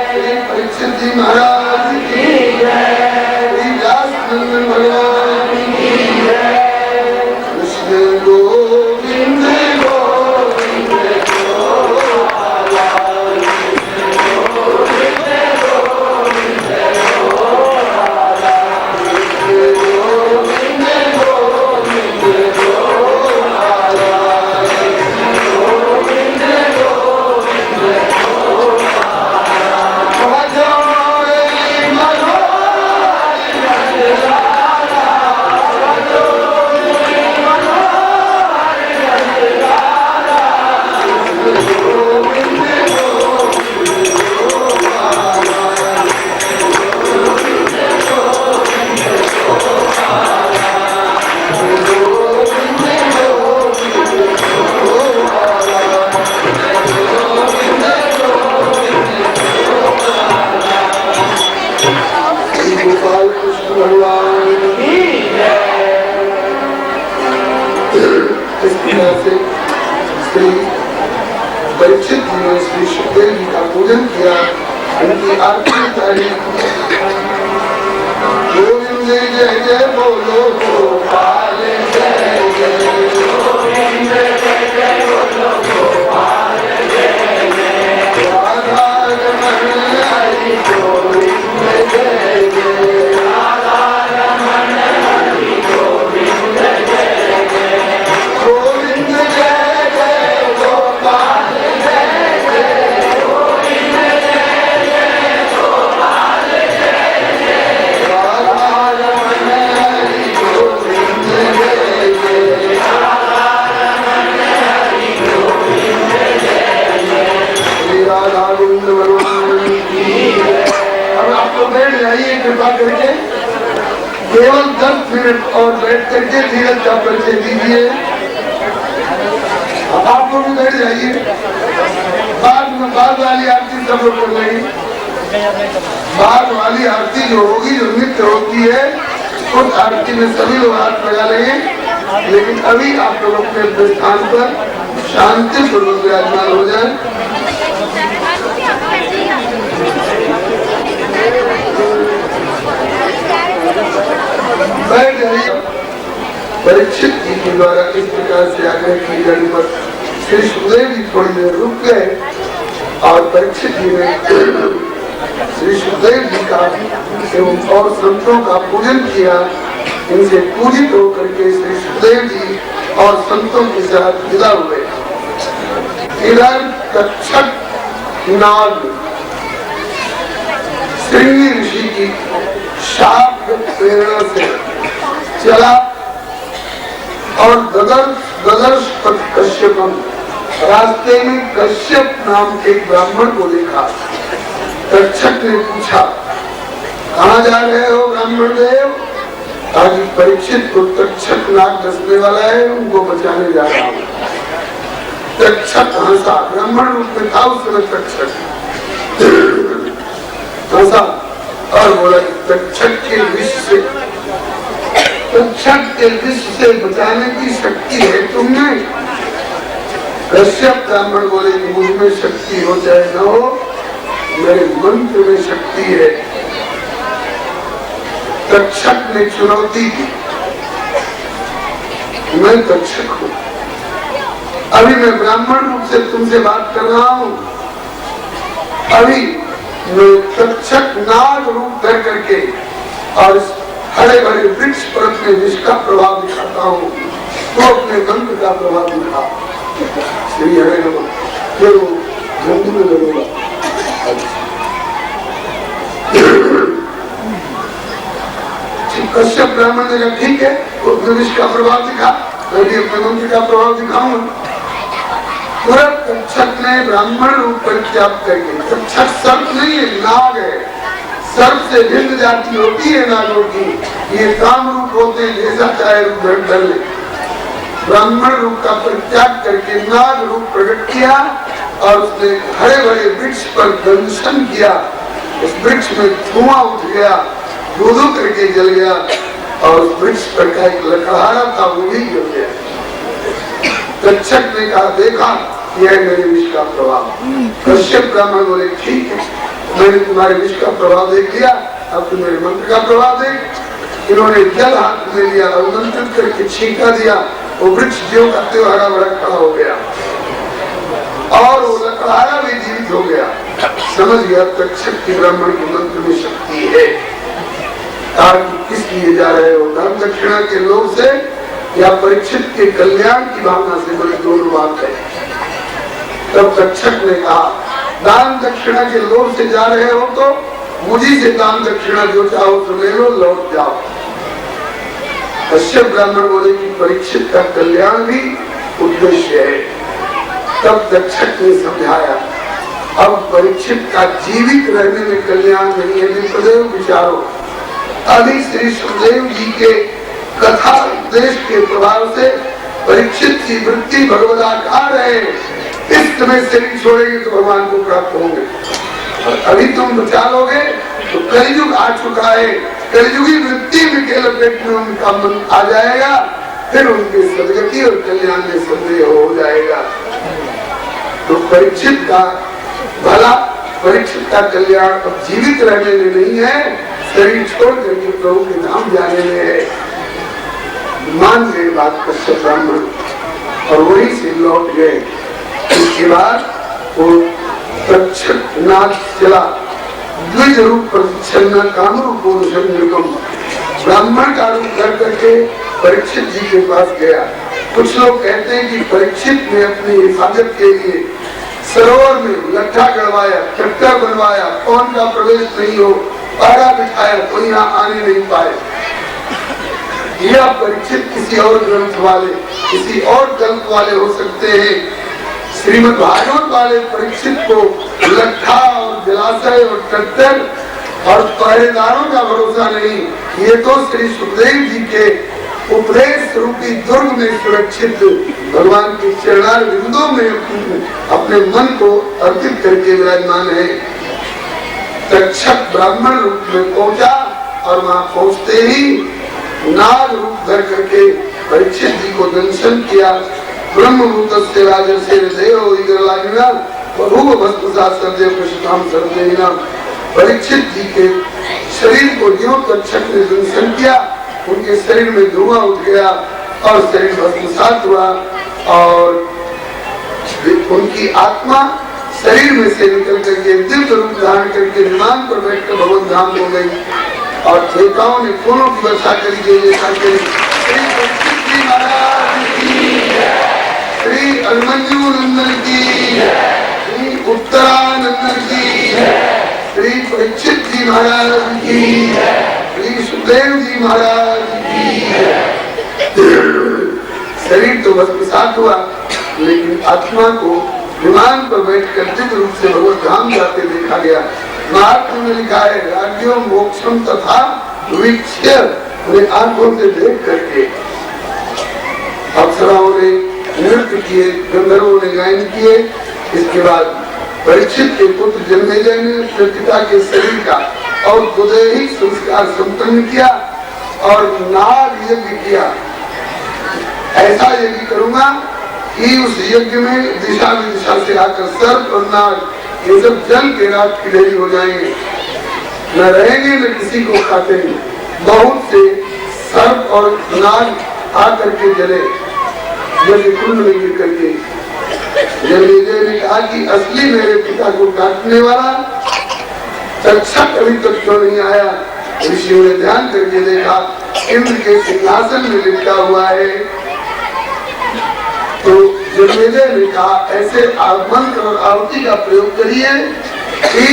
श्री परीक्षित जी महाराज की श्री व्यास नंदन भगवान की कृष्ण गोविंद परीक्षित जी ने श्री सुखदेव जी का पूजन किया, उनकी आरती उतारी। गोविंद जय जय बोलो गोपाल जय जय, गोविंद जय जय बोलो गोपाल जय जय, राधा रमण हरि गोविंद जय जय, राधा रमण हरि गोविंद जय जय, गोविंद जय जय गोपाल कृपा करके केवल 10 मिनट और बैठ करके धीरज का परिचय दीजिए। अब आप लोग भी बैठ जाइए। बाद वाली आरती सब लोग कर लेंगे। बाद वाली आरती जो होगी, जो नित्य होती है, उस आरती में सभी लोग हाथ लगा लेंगे। लेकिन अभी आप लोग अपने स्थान पर शांति पूर्वक विराजमान हो जाए। बैठ जाइए। परीक्षित जी के द्वारा इस प्रकार से आग्रह की जाने पर श्री सुखदेव जी थोड़ी देर रुक गए और परीक्षित जी ने श्री सुखदेव जी का एवं और संतों का पूजन किया। इनसे पूजित होकर के श्री सुखदेव जी और संतों के साथ विदा हुए। इधर तक्षक नाग श्रृंगी ऋषि की शाप प्रेरणा से चला और ददर्श कश्यपम, रास्ते में कश्यप नाम के ब्राह्मण को देखा। तक्षक ने पूछा, कहाँ जा रहे हो ब्राह्मण देव? आज परीक्षित को तक्षक नाग डसने वाला है, उनको बचाने जा रहा हूँ। तक्षक हंसा, ब्राह्मण रूप में था उस समय तक्षक, हंसा और बोला कि तक्षक के विष से बचाने की शक्ति है तुमने? कश्यप ब्राह्मण बोले कि मुझ में शक्ति हो चाहे न हो, मेरे मंत्र में शक्ति है। तक्षक ने चुनौती दी, मैं तक्षक हूँ, अभी मैं ब्राह्मण रूप से तुमसे बात कर रहा हूँ। अभी मैं तक्षक नाग रूप धर करके और हरे भरे वृक्ष पर अपने विष का प्रभाव दिखाता हूँ, तो अपने मंत्र का प्रभाव दिखा। श्री हरे नमः। फिर वो धंधु में लगेगा। कश्यप ब्राह्मण ने कहा ठीक है, तो अपने विष का प्रभाव दिखा, मैं भी अपने मंत्र का प्रभाव दिखाऊंगा। तुरंत तक्षक ने ब्राह्मण रूप परित्याग करके, तक्षक सर्प नहीं है, नाग है। सर्प से भिन्न जाति होती है नागों की, ये काम रूप होते हैं, जैसा चाहे रूप धर ले। ब्राह्मण रूप का परित्याग करके नाग रूप प्रकट किया और उसने हरे भरे वृक्ष पर दंशन किया। उस वृक्ष में धुआं उठ गया, धू करके जल गया और उस वृक्ष पर का एक लकड़हारा था वो भी जल गया। तक्षक ने कहा, देखा यह मेरे विष का प्रभाव। कश्यप ब्राह्मण बोले, ठीक है, मैंने तुम्हारे विष का प्रभाव देख लिया, अब तुम मेरे मंत्र का प्रभाव देख। इन्होंने जल हाथ में लिया, अभिमंत्रित करके छींका दिया, वो वृक्ष ज्यों का त्यों हरा भरा खड़ा हो गया और वो लकड़हारा भी जीवित हो गया। समझ गया तक्षक की ब्राह्मण की मंत्र में शक्ति है। किस लिए जा रहे हो, दान दक्षिणा के लोभ से या परीक्षित के कल्याण की भावना से? बड़ी दोनों बात है। तब तक्षक ने कहा, दान दक्षिणा के लोभ से जा रहे हो तो मुझी से दान दक्षिणा जो चाहो तो ले लो, लौट जाओ। कश्यप ब्राह्मण बोले कि परीक्षित का कल्याण भी उद्देश्य है। तब तक्षक ने समझाया, अब परीक्षित का जीवित रहने में कल्याण नहीं है, विप्रदेव विचारो। अभी श्री सुखदेव जी के कथा उपदेश के प्रभाव से परीक्षित की वृत्ति भगवदाकार है। इस समय शरीर छोड़ेंगे तो भगवान को प्राप्त होंगे, और अभी तुम बचा लोगे तो कलयुग आ चुका है, कलयुगी वृत्ति में के लपेट में उनका मन आ जाएगा, फिर उनके सदगति और कल्याण में संदेह हो जाएगा। तो परीक्षित का भला, परीक्षित का कल्याण अब जीवित रहने में नहीं है, शरीर छोड़ करके प्रभु के नाम जाने में है। मान गए बात कश्यप ब्राह्मण और वहीं से लौट गए। इसके बाद वो तक्षक नाच चला, द्विज रूप प्रतिच्छन्न काम रूप ब्राह्मण का रूप कर करके परीक्षित जी के पास गया। कुछ लोग कहते हैं कि परीक्षित ने अपनी हिफाजत के लिए सरोवर में लट्ठा गड़वाया, चट्टर बनवाया, कौन का प्रवेश नहीं हो, पहरा बिठाया, कोई यहाँ आने नहीं पाए। यह परीक्षित किसी और ग्रंथ वाले, किसी और ग्रंथ वाले हो सकते हैं। श्रीमद् भागवत वाले परीक्षित को लट्ठा और जलाशय और चट्टर और पहरेदारों का भरोसा नहीं, ये तो श्री सुखदेव जी के उपदेश रूपी दुर्ग में सुरक्षित भगवान के चरणार बिंदों में अपने मन को अर्पित करके विराजमान है। तक्षक ब्राह्मण रूप में पहुंचा और वहां पहुंचते ही नाग रूप धर करके परीक्षित जी को दंशन किया। ब्रह्मभूत से राजर्षि देव इगरलागिना बभूव भस्मसात सर्वदेव कृष्णाम सर्वदेविना। परीक्षित जी के शरीर को ज्यों तक्षक ने दंशन किया, उनके शरीर में धुआं उठ गया और शरीर भस्मसात हुआ और उनकी आत्मा शरीर में से निकल करके दिव्य रूप धारण करके विमान पर बैठकर भगवान धाम हो गई और देवताओं ने फूलों की वर्षा करी गई। श्री महाराज की, श्री अभिमन्यु नंदन की, श्री उत्तरानंदन की, श्री परीक्षित जी महाराज की, श्री सुखदेव जी महाराज की। शरीर तो भस्मसात हुआ, लेकिन आत्मा को विमान पर बैठकर दिव्य रूप से भगवत धाम जाते देखा गया। महात्मा में लिखा है, राज्यों मोक्षम तथा वीक्ष्य, उन्हें आंखों से देख करके। अप्सराओं ने नृत्य किए, गंधर्वों ने गायन किए। इसके बाद परीक्षित के पुत्र जन्मेजय ने अपने पिता के शरीर का और बुदैहिक संस्कार संपन्न किया और नाग यज्ञ किया। ऐसा यज्ञ करूंगा कि उस यज्ञ में दिशा विदिशा से आकर सर्प और नाग ये सब जल के रात की ढेरी हो जाएंगे, न रहेंगे न किसी को खातेंगे। बहुत से सर्प और नाग आकर के जले यज्ञ कुंड में गिर करके। जन्मेजय ने कहा कि असली मेरे पिता को काटने वाला तक्षक अभी तक क्यों नहीं आया। ऋषियों ने ध्यान करके देखा, इंद्र के सिंहासन में लिपटा हुआ है। तो जन्मेजय ने कहा, ऐसे मंत्र और आहुति का प्रयोग करिए कि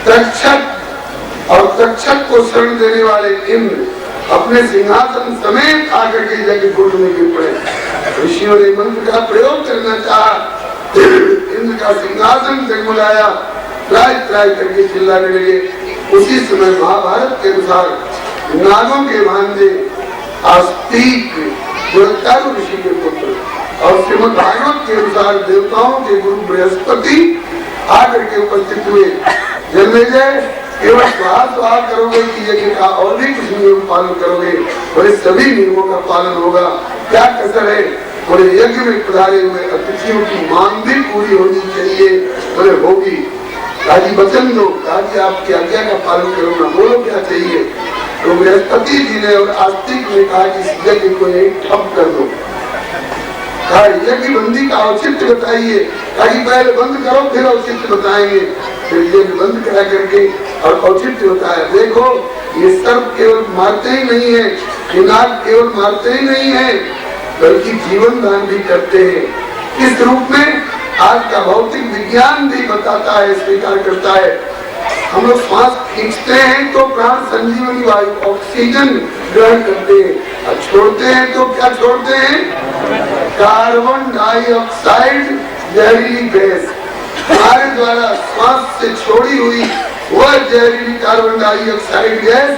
तक्षक और तक्षक को शरण देने वाले इंद्र अपने सिंहासन समेत आकर के यज्ञ कुंड में गिर पड़े। ऋषियों ने मंत्र का प्रयोग करना चाहा, इंद्र का सिंहासन जगमगाया, त्राय त्राय करके चिल्लाने लगे। उसी समय महाभारत के अनुसार नागों के भांजे आस्तिक जो चालू ऋषि के पुत्र और श्रीमद् भागवत के अनुसार देवताओं के गुरु बृहस्पति आकर के उपस्थित हुए। जन्मेजय केवल स्वाहा करोगे कि यज्ञ का और भी कुछ नियम पालन करोगे? बोले सभी नियमों का पालन होगा, क्या कसर है? बोले यज्ञ में पधारे हुए अतिथियों की मांग भी पूरी होनी चाहिए। बोले होगी। काजी वचन दो, काजी आपकी आज्ञा का पालन करूंगा, बोलो क्या चाहिए? तो बृहस्पति जी ने और आस्तिक ने कहा कि इस यज्ञ को एक ठप कर दो। यज्ञ बंदी का औचित्य बताइए। पहले बंद करो फिर औचित्य बताएंगे। फिर यज्ञ बंद करा करके और औचित्य बताया। देखो ये सर्प केवल मारते ही नहीं है, ये नाग केवल मारते ही नहीं है, बल्कि जीवन दान भी करते हैं। किस रूप में? आज का भौतिक विज्ञान भी बताता है, स्वीकार करता है। हम लोग श्वास खींचते हैं तो प्राण संजीवनी वायु ऑक्सीजन ग्रहण करते हैं और छोड़ते हैं तो क्या छोड़ते हैं? कार्बन डाइऑक्साइड जहरीली गैस। हमारे द्वारा श्वास से छोड़ी हुई वह जहरीली कार्बन डाइऑक्साइड गैस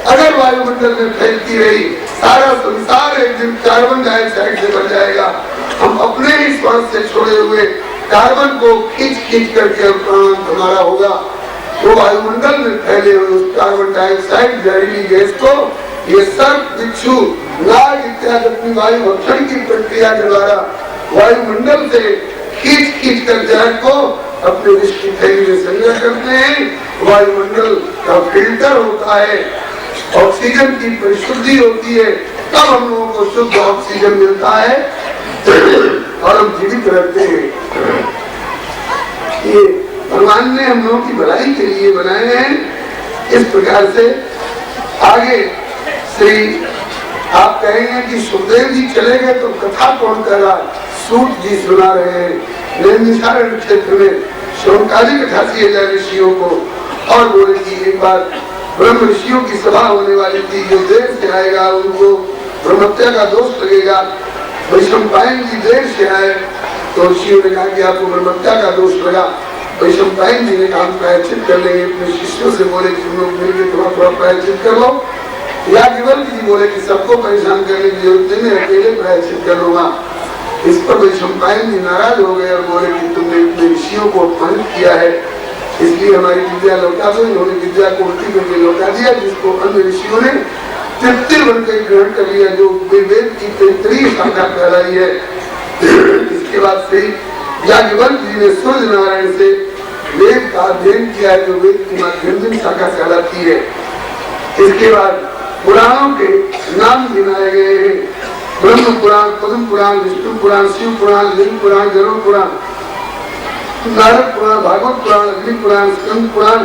अगर वायुमंडल में फैलती रही, सारा संसार एक दिन कार्बन डाइऑक्साइड से भर जाएगा। हम अपने ही श्वास से छोड़े हुए कार्बन को खींच खींच करके प्राण हमारा होगा। तो वायुमंडल में फैले हुए उस कार्बन डाइऑक्साइड जहरीली गैस को ये सर्प, बिच्छू, नाग इत्यादि अपनी वायु भक्षण की प्रक्रिया के द्वारा वायुमंडल से खींच खींच कर जहर को अपने विष की थैली में संग्रह करते हैं। वायुमंडल का फिल्टर होता है, ऑक्सीजन की परिशुद्धि होती है, तब हम लोगों को शुद्ध ऑक्सीजन मिलता है और हम जीवित रहते हैं। ये भगवान ने हम लोगों की भलाई के लिए बनाए हैं। इस प्रकार से आगे श्री आप कहेंगे कि सुखदेव जी चले गए तो कथा कौन कर रहा? सूत जी सुना रहे हैं। नैमिषारण्य क्षेत्र में शोणकाली कथा किए जाए ऋषियों को, और बोले कि एक बार ब्रह्म ऋषियों की सभा होने वाली थी, जो देर से आएगा उनको ब्रह्मत्या का दोष लगेगा। वैशंपायन जी देर से आए तो ऋषियों ने कहा कि आपको ब्रह्मत्या का दोष लगा। वैशंपायन जी ने कहा प्रायश्चित कर लेंगे। अपने शिष्यों से बोले कि तुम लोग मिलकर थोड़ा प्रायश्चित कर लो। याज्ञवल्क्य जी बोले कि सबको परेशान करने की जरूरत नहीं, मैं अकेले प्रायश्चित कर लूंगा। इस पर वैशंपायन जी नाराज हो गए और बोले कि तुमने अपने ऋषियों को अपमानित किया है, इसलिए हमारी विद्या लौटा दो। इन्होंने विद्या को उल्टी करके लौटा दिया, जिसको अन्य ऋषियों ने तृप्ति बनकर ग्रहण कर लिया, जो वेद की तैतरीय शाखा कहलाई है। इसके बाद से याज्ञवल्क्य जी ने सूर्य नारायण से वेद का अध्ययन किया है, जो वेद की माध्यम शाखा कहलाती है। इसके बाद पुराणों के नाम गिनाए गए हैं। ब्रह्म पुराण, पद्म पुराण, विष्णु पुराण, शिव पुराण, लिंग पुराण, गरुड़ पुराण, नारद पुराण, भागवत पुराण, अग्नि पुराण, स्कंद पुराण,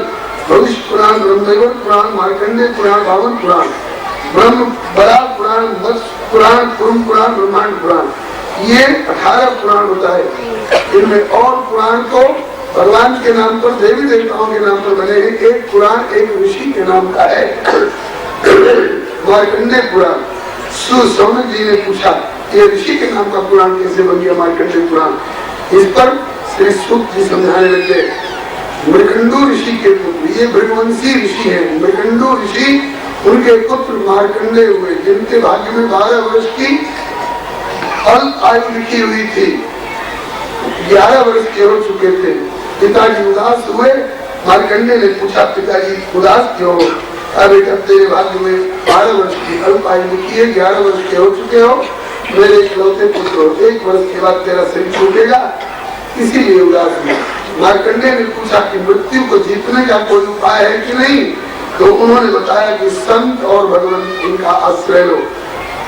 भविष्य पुराण, ब्रह्मवैवर्त पुराण, मार्कंडेय पुराण, बावन पुराण, ब्रह्म बराह पुराण, मत्स्य पुराण, कुर्म पुराण, ब्रह्मांड पुराण। ये 18 पुराण होता है। इनमें और पुराण को भगवान के नाम पर, देवी देवताओं के नाम पर बने हैं। एक पुराण एक ऋषि के नाम का है, मार्कंडेय पुराण। सौनक जी ने पूछा ये ऋषि के नाम का पुराण कैसे बन गया मार्कंडेय पुराण? इस पर श्री सूत जी समझाने लगे। मृकंडू ऋषि के पुत्र, ये भृगवंशी ऋषि हैं। मृकंडू ऋषि, उनके पुत्र मार्कंडेय हुए, जिनके भाग्य में 12 वर्ष की अल्प आयु लिखी हुई थी। 11 वर्ष के हो चुके थे। पिताजी उदास हुए। मार्कंडेय ने पूछा पिताजी उदास क्यों हो? बेटा तेरे भाग्य में 12 वर्ष की अल्प आयु लिखी है, 11 वर्ष के हो चुके हो, मेरे इकलौते पुत्र हो, 1 वर्ष के बाद तेरा शरीर छूटेगा, इसीलिए उदास हुआ। मार्कंडेय ने पूछा कि मृत्यु को जीतने का कोई उपाय है कि नहीं? तो उन्होंने बताया कि संत और भगवान, इनका आश्रय लो।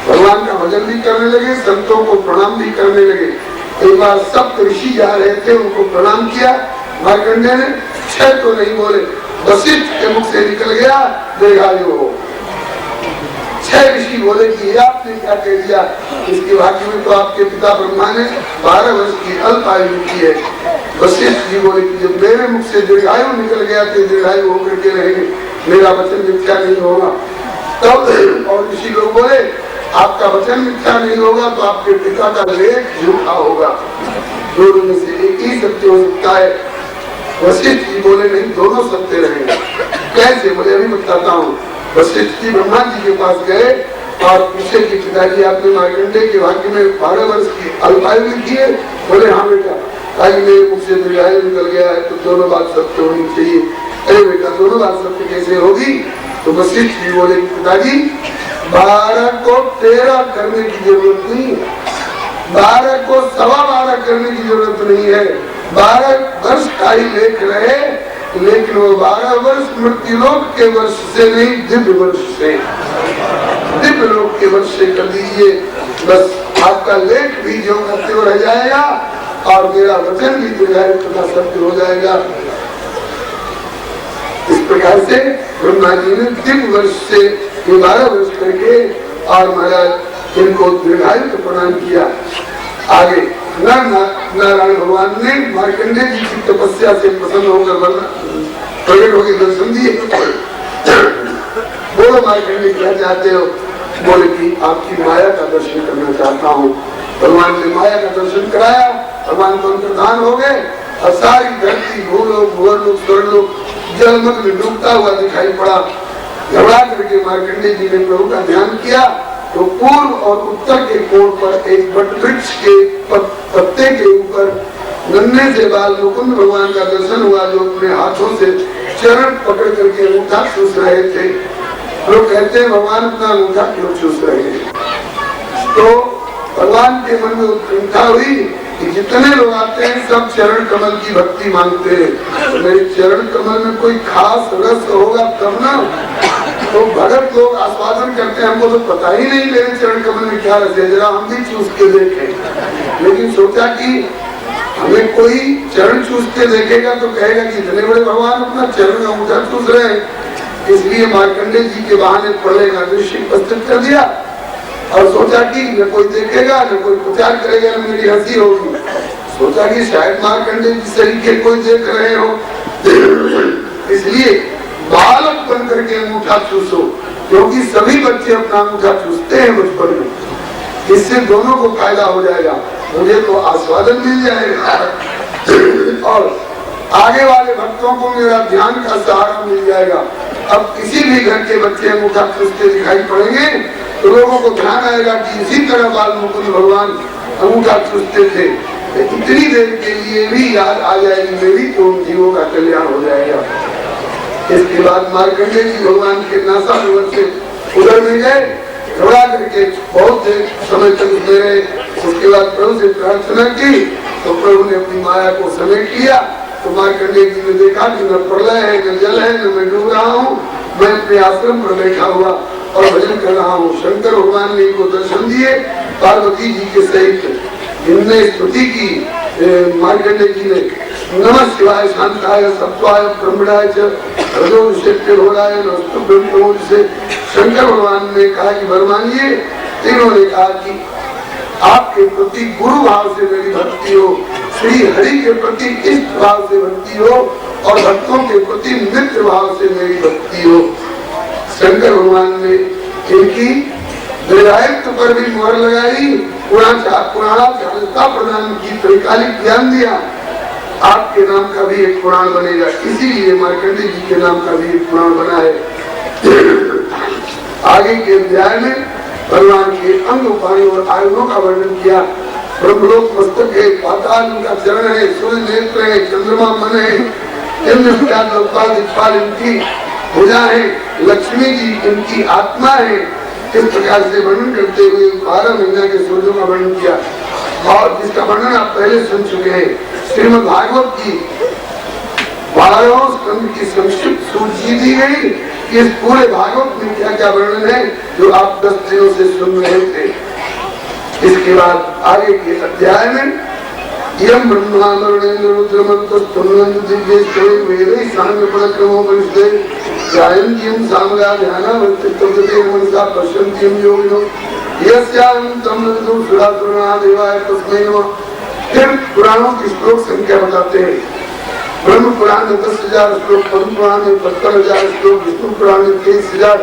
भगवान का भजन भी करने लगे, संतों को प्रणाम भी करने लगे। एक बार सप्त ऋषि जा रहे थे, उनको प्रणाम किया। मार्कंडेय ने 6 तो नहीं बोले, वशिष्ठ के मुख से निकल गया दीर्घायु हो। 6 ऋषि बोले कि आपने क्या कह दिया? इसके भाग्य में तो आपके पिता ब्रह्मा ने 12 वर्ष की अल्प आयु लिखी है। वशिष्ठ जी बोले कि जब मेरे मुख से दीर्घायु निकल गया तो दीर्घायु होकर के रहेंगे, मेरा वचन मिथ्या नहीं होगा। तब और ऋषि लोग बोले आपका वचन मिथ्या नहीं होगा तो आपके पिता का लेख झूठा होगा। दोनों में से एक ही सत्य हो सकता है। वशिष्ठ जी बोले नहीं, दोनों सत्य रहेंगे। कैसे? बोले अभी बताता हूँ। वशिष्ठ जी ब्रह्मा जी के पास गए और पूछे कि पिताजी आपने मार्कंडेय के भाग्य में 12 वर्ष की अल्पायु लिखी है? बोले हाँ बेटा। ताकि मेरे मुख से दीर्घायु निकल गया है तो दोनों बात सत्य होनी चाहिए। अरे बेटा दोनों बात सत्य कैसे होगी? तो वशिष्ठ जी बोले पिताजी 12 को 13 करने की जरूरत नहीं है, 12 को 12.25 करने की जरूरत नहीं है। 12 वर्ष का ही लेख रहे, लेकिन वो 12 वर्ष मृत्युलोक के वर्ष से नहीं, दिव्य वर्ष से, दिव्य लोक के वर्ष से कर दीजिए। बस आपका लेख भी जो करते हुए रह जाएगा और मेरा वचन भी दीर्घायु तथा सत्य हो जाएगा। इस प्रकार से ब्रह्मा जी ने दिव्य वर्ष से 12 वर्ष करके और महाराज इनको दीर्घायु को प्रदान किया। आगे नारायण भगवान ने मार्कंडेय जी की तपस्या से प्रसन्न होकर प्रकट होकर दर्शन दिए। बोलो मार्कंडेय क्या चाहते हो? बोले कि आपकी माया का दर्शन करना चाहता हूँ। भगवान ने माया का दर्शन कराया, भगवान को अंतर्धान हो गए और सारी धरती भूलोक भूवर्लोक स्वर्गलोक जलमग्न डूबता हुआ दिखाई पड़ा। घबरा करके मार्कंडेय जी ने प्रभु का ध्यान किया तो पूर्व और उत्तर के कोण पर एक वट वृक्ष के पत्ते के ऊपर नन्हे से बाल मुकुंद भगवान का दर्शन हुआ, जो अपने हाथों से चरण पकड़ करके अंगूठा चूस रहे थे। लोग कहते हैं भगवान अपना अंगूठा क्यों चूस रहे हैं? तो भगवान के मन में उत्कंठा हुई कि जितने लोग आते हैं सब चरण कमल की भक्ति मांगते हैं, तो मेरे चरण कमल में कोई खास रस होगा तब ना। तो भगत लोग आस्वादन करते हैं, हमको तो पता ही नहीं मेरे चरण कमल में क्या रस है, जरा हम भी चूस के देखें। लेकिन सोचा कि हमें कोई चरण चूस के देखेगा तो कहेगा कि इतने बड़े भगवान अपना चरण अंगूठा चूस रहे हैं। इसलिए मार्कंडेय जी के बहाने प्रलय का दृश्य उपस्थित कर दिया और सोचा कि न कोई देखेगा न कोई प्रचार करेगा न मेरी हंसी होगी। सोचा कि शायद मार्कंडेय जी सरीखे कोई देख रहे हो, इसलिए बालक बन करके अंगूठा चूसो, क्योंकि सभी बच्चे अपना अंगूठा चूसते हैं बचपन में। इससे दोनों को फायदा हो जाएगा, मुझे तो आस्वादन मिल जाएगा और आगे वाले भक्तों को मेरा ध्यान का सहारा मिल जाएगा। अब किसी भी घर के बच्चे अंगूठा चूसते दिखाई पड़ेंगे तो लोगों को ध्यान आएगा कि इसी तरह बाल मुकुंद भगवान अंगूठा चूसते थे। इतनी देर के लिए भी याद आ जाएगी मेरी, तो उन जीवों का कल्याण हो जाएगा। इसके बाद मार्कंडेय जी भगवान के नासारोवर से उधर में गए, घबरा करके बहुत देर समय तक उसमें रहे। उसके बाद प्रभु से प्रार्थना की तो प्रभु ने अपनी माया को समेट लिया। तो मार्कंडेय जी ने देखा कि न प्रलय है न जल है न मैं डूब रहा हूँ, मैं अपने आश्रम पर बैठा हुआ और भजन कर रहा हूँ। शंकर भगवान ने इनको दर्शन दिए पार्वती जी के सहित। इनने स्तुति की मार्कंडेय जी ने, नमः शिवाय शांताय सत्वाय ब्रह्मणाय च रजोनिषेभ्योराय नमस्तुभ्यं से शंकर भगवान ने कहा कि भगवान ये तीनों ने कहा कि आपके प्रति गुरु भाव से मेरी भक्ति हो, श्री हरि के प्रति इष्ट भाव से भक्ति हो और भक्तों के प्रति मित्र भाव से मेरी भक्ति हो। शंकर भगवान ने इनकी दीर्घायुत्व पर भी मोहर लगाई, पुराणाचार्यता प्रदान की, त्रिकालिक ज्ञान दिया। आपके नाम का भी एक पुराण बनेगा, इसीलिए मार्कंडेय जी के नाम का भी एक पुराण बना है। आगे के अध्याय में भगवान के अंग उपायों और आयुधों का वर्णन किया। ब्रह्मलोक मस्तक है, पाताल उनका चरण है, सूर्य नेत्र है, चंद्रमा मन है, दिक्पाल इनकी भुजा है, लक्ष्मी जी इनकी आत्मा है। इस प्रकार से वर्णन करते हुए 12 महीना के सूर्यों का वर्णन किया और जिसका वर्णन आप पहले सुन चुके हैं। श्रीमद् भागवत की 12 स्कंद की संक्षिप्त सूची दी गई। इस पूरे भागवत में क्या क्या वर्णन है जो आप 10 दिनों से सुन रहे थे। इसके बाद आगे के अध्याय में यम ब्रह्मा वरुणेन्द्र रुद्र मंत्रस्तुल्यं दिव्यैस्ते वेदैः साङ्गपराक्रमो मनुष्ये ध्यायन्त्यं सामगा ध्यानावर्तितव्यते मनसा पश्यन्त्यं योगिनो यस्यां तं नन्दो सुरासुरना देवाय तस्मै नमः। फिर पुराणों की श्लोक संख्या बताते हैं। ब्रह्म पुराण में 10,000 श्लोक, पद्म पुराण में 72,000 श्लोक, विष्णु पुराण में 23,000,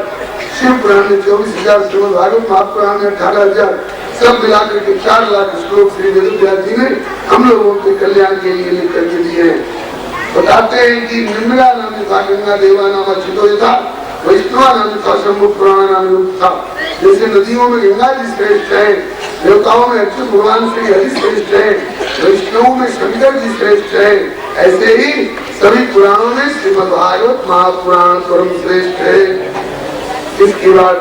शिव पुराण में 24,000, श्रीमद् भागवत महापुराण में 18,000, सब मिलाकर के 4 लाख श्लोक श्री वेदव्यास जी ने हम लोगों के कल्याण के लिए लिख करके दिए हैं। बताते हैं कि निर्मला नाम था, गंगा देवा नाम अच्युतो था, वैष्णवा नाम था, शंभु पुराण नाम था। जैसे नदियों में गंगा जी श्रेष्ठ है, देवताओं में अच्युत भगवान श्री हरि श्रेष्ठ है, वैष्णव में शंकर जी श्रेष्ठ है, ऐसे ही सभी पुराणों में श्रीमद् भागवत महापुराण परम श्रेष्ठ है। इसके बाद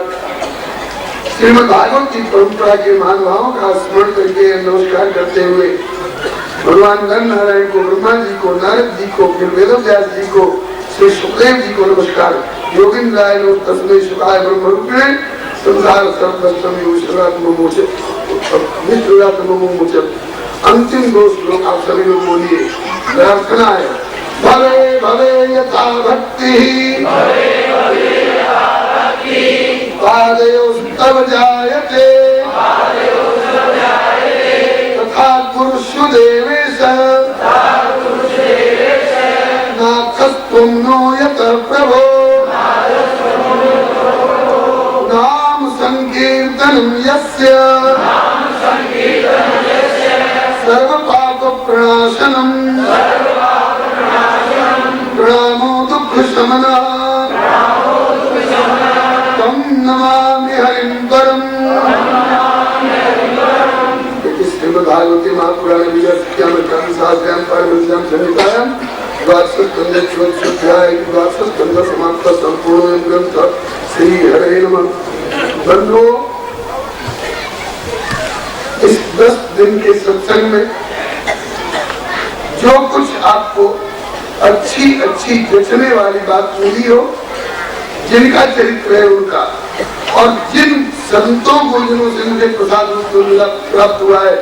श्रीमद् भागवत की परंपरा के महानुभावों का स्मरण करके नमस्कार करते हुए भगवान नर नारायण को, ब्रह्मा जी को, नारद जी को, फिर वेदव्यास जी को, श्री सुखदेव जी को नमस्कार। योगिंद्राय नमो तस्मै शुकाय ब्रह्मरूपिणे संसार अंतिम 2 श्लोक आप सभी लोग बोलिए। प्रार्थना है, भवे भवे यथा भक्ति पादयोस्तव जायते तथा कुरुषु देवेश नाथस्त्वं नो यत प्रभो नाम संकीर्तनं यस्य सर्व पाप प्रणाशनम् प्रणामो दुःख शमनः तं नमामि हरिं परम्। श्रीमद् भागवते महापुराणे विजयसत्याम शास्त्राम पारमहंस्याम संहितायां द्वादशोऽध्याय द्वादशस्कन्ध समाप्त संपूर्ण ग्रंथ श्री हरे नमः। बंधुओं, इस 10 दिन के सत्संग में जो कुछ आपको अच्छी अच्छी जचने वाली बात मिली हो, जिनका चरित्र है उनका, और जिन संतों गुरुजनों से मुझे प्रसाद रूप में प्राप्त हुआ है,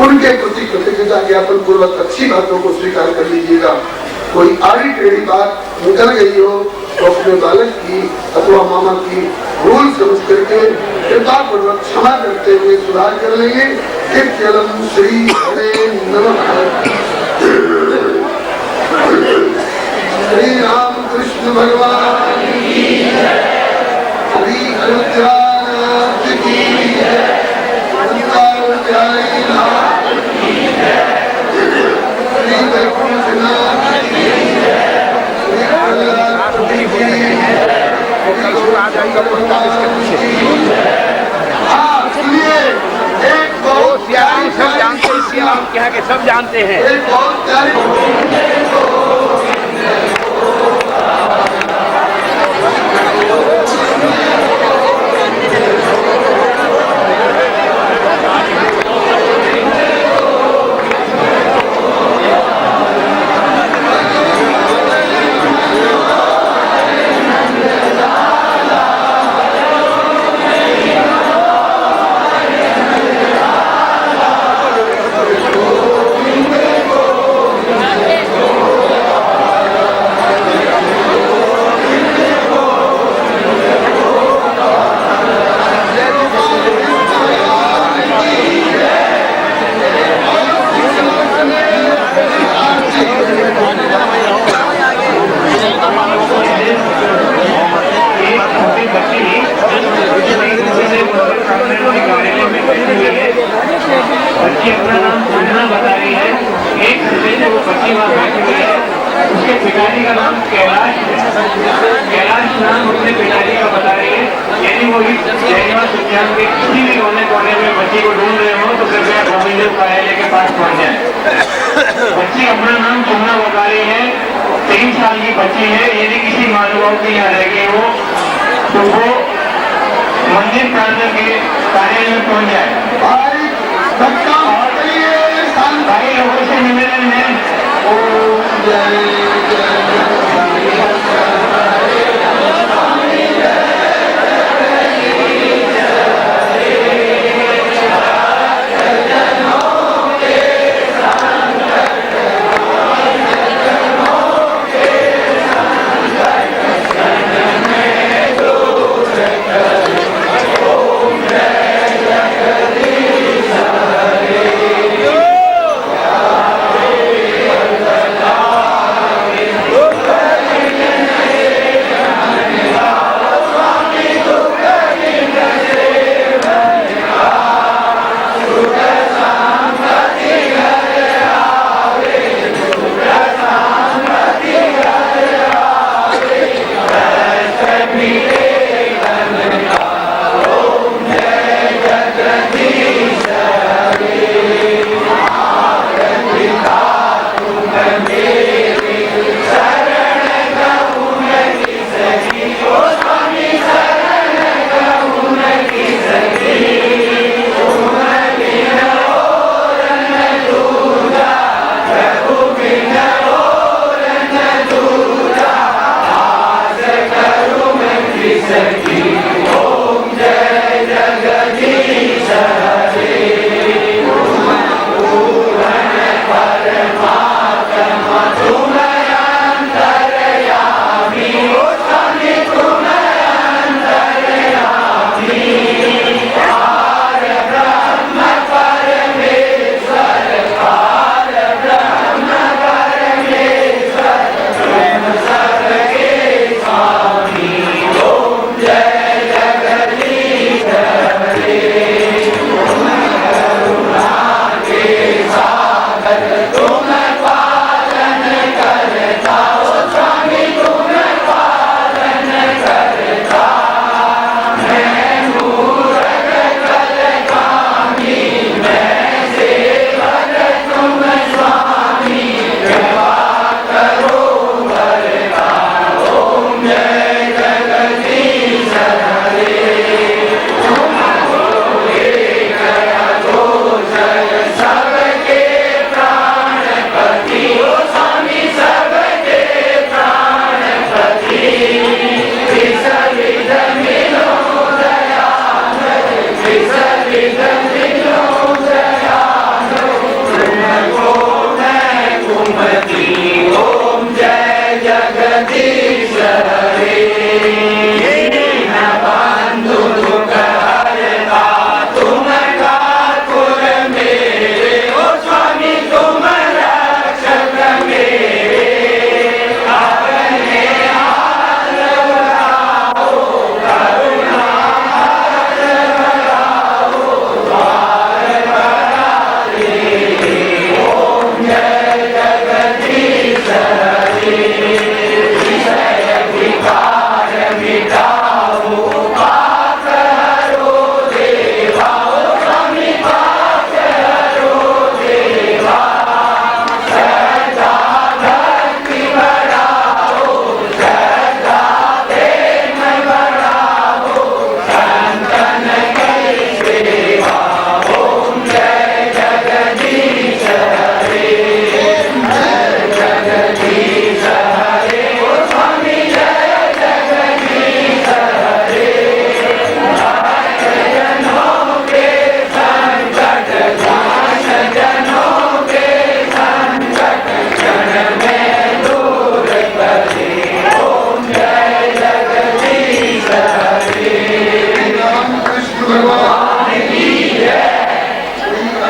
उनके प्रति कृतज्ञता ज्ञापन पूर्वक अच्छी बातों को स्वीकार कर लीजिएगा। कोई आड़ी टेढ़ी बात निकल गई हो तो अपने बालक की अथवा मामा की भूल समझ करके कृपा पूर्वक क्षमा करते हुए सुधार कर लेंगे। केवलम श्री हरे नमः। श्री राम कृष्ण भगवान की जय, श्री अयोध्यानाथ की जय, वृंदावनचारी नाथ की जय, श्री वैकुंठनाथ की जय, श्री प्रहलाद की जय। हाँ सुनिए, एक बहुत प्यारी सब जानते हैं, सब जानते हैं, एक बहुत प्यारी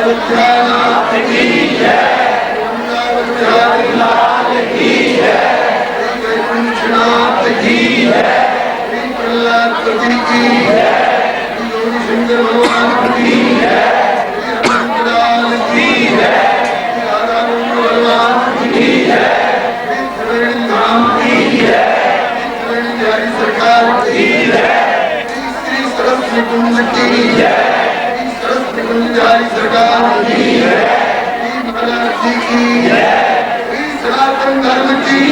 वृंदावन की जय, लाल की जय, वैकुंठनाथ की जय, प्रहलाद पति की जय, गौरी शंकर भगवान की जय, लाल की जय, राधा भगवान की जय, धाम की जय, सरकार की जय, श्री सरस्वती कुंज की जय, सरस्वती कुंजारी सरकार की जय, महाराज जी की जय, सनातन धर्म की